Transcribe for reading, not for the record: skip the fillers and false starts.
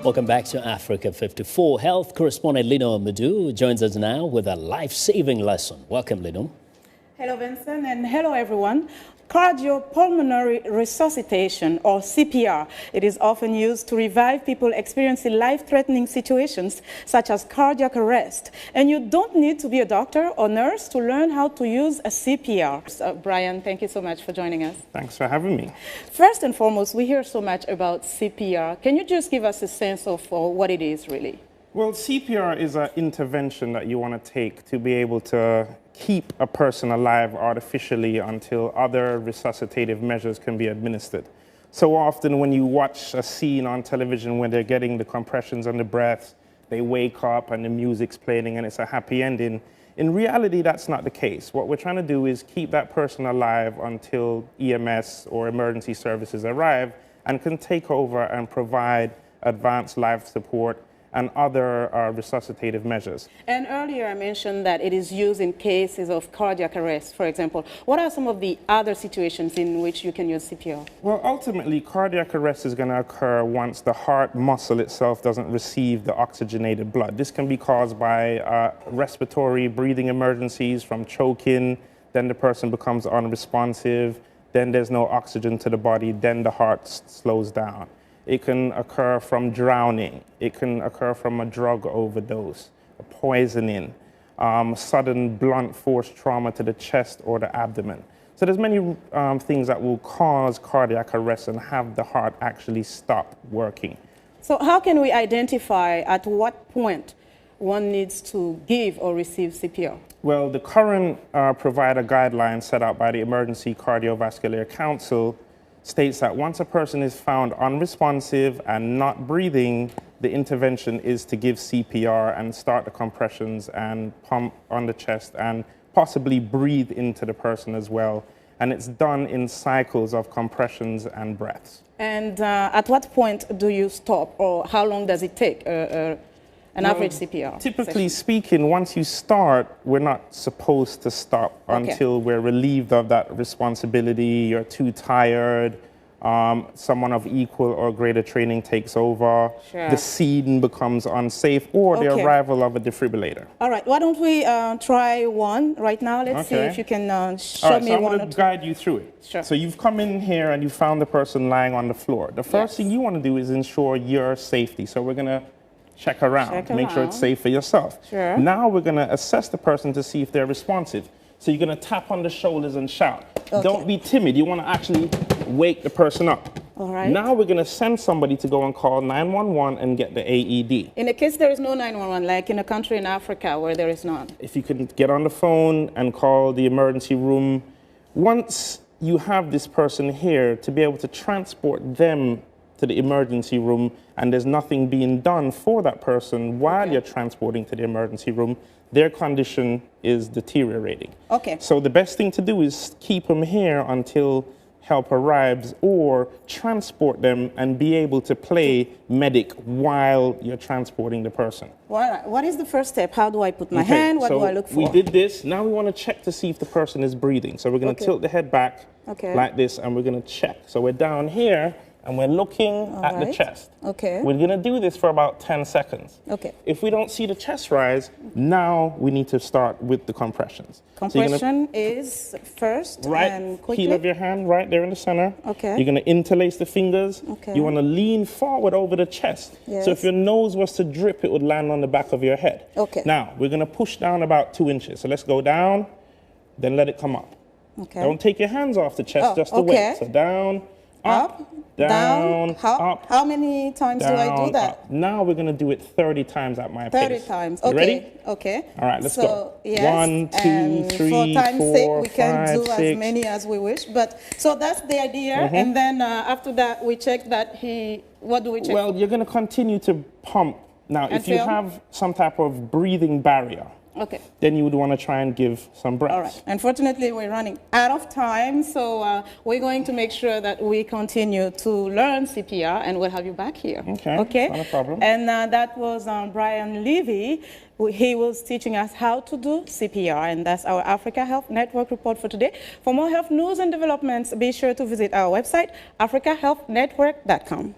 Welcome back to Africa 54. Health correspondent Lino Amadou joins us now with a life-saving lesson. Welcome, Lino. Hello, Vincent, and hello, everyone. Cardiopulmonary resuscitation, or CPR. It is often used to revive people experiencing life-threatening situations such as cardiac arrest. And you don't need to be a doctor or nurse to learn how to use a CPR. So, Brian, thank you so much for joining us. Thanks for having me. First and foremost, we hear so much about CPR. Can you just give us a sense of what it is, really? Well, CPR is an intervention that you want to take to be able to keep a person alive artificially until other resuscitative measures can be administered. So often when you watch a scene on television when they're getting the compressions on the breaths, they wake up and the music's playing and it's a happy ending. In reality, that's not the case. What we're trying to do is keep that person alive until EMS or emergency services arrive and can take over and provide advanced life support and other resuscitative measures. And earlier I mentioned that it is used in cases of cardiac arrest, for example. What are some of the other situations in which you can use CPR? Well, ultimately, cardiac arrest is going to occur once the heart muscle itself doesn't receive the oxygenated blood. This can be caused by respiratory breathing emergencies from choking, then the person becomes unresponsive, then there's no oxygen to the body, then the heart slows down. It can occur from drowning. It can occur from a drug overdose, a poisoning, sudden blunt force trauma to the chest or the abdomen. So there's many things that will cause cardiac arrest and have the heart actually stop working. So how can we identify at what point one needs to give or receive CPR? Well, the current provider guidelines set out by the Emergency Cardiovascular Council states that once a person is found unresponsive and not breathing, the intervention is to give CPR and start the compressions and pump on the chest and possibly breathe into the person as well. And it's done in cycles of compressions and breaths. And at what point do you stop, or how long does it take? An average CPR Typically speaking, once you start, we're not supposed to stop until we're relieved of that responsibility, you're too tired, someone of equal or greater training takes over, the scene becomes unsafe, or the arrival of a defibrillator. All right, why don't we try one right now? Let's see if you can show me one. So I'm going to guide you through it. Sure. So you've come in here and you found the person lying on the floor. The first thing you want to do is ensure your safety. So we're going to check around, make sure it's safe for yourself. Sure. Now we're going to assess the person to see if they're responsive. So you're going to tap on the shoulders and shout. Don't be timid. You want to actually wake the person up. All right. Now we're going to send somebody to go and call 911 and get the AED. In a case there is no 911, like in a country in Africa where there is none. If you can get on the phone and call the emergency room, once you have this person here, to be able to transport them to the emergency room, and there's nothing being done for that person while you're transporting to the emergency room, their condition is deteriorating. So the best thing to do is keep them here until help arrives, or transport them and be able to play medic while you're transporting the person. What is the first step? How do I put my hand? What do I look for? We did this. Now we want to check to see if the person is breathing. So we're going to tilt the head back like this, and we're going to check. So we're down here, and we're looking at the chest. We're going to do this for about 10 seconds. If we don't see the chest rise, now we need to start with the compressions. Compression is first and quickly. Heel of your hand right there in the center. You're going to interlace the fingers. You want to lean forward over the chest. So if your nose was to drip, it would land on the back of your head. Now, we're going to push down about 2 inches. So let's go down, then let it come up. Don't take your hands off the chest, just the weight. So down, up, down, up. How many times do I do that? Up. Now we're going to do it 30 times at my 30 pace. times. You ready? All right, let's go. 1, 2, 3, 4, 5, 6. We can do as many as we wish. But so that's the idea. And then after that, we check that what do we check? Well, you're going to continue to pump. Now, if you have some type of breathing barrier, then you would want to try and give some breaths. All right. Unfortunately, we're running out of time, so we're going to make sure that we continue to learn CPR, and we'll have you back here. Okay. Not a problem. And that was Brian Levy. He was teaching us how to do CPR, and that's our Africa Health Network report for today. For more health news and developments, be sure to visit our website, africahealthnetwork.com.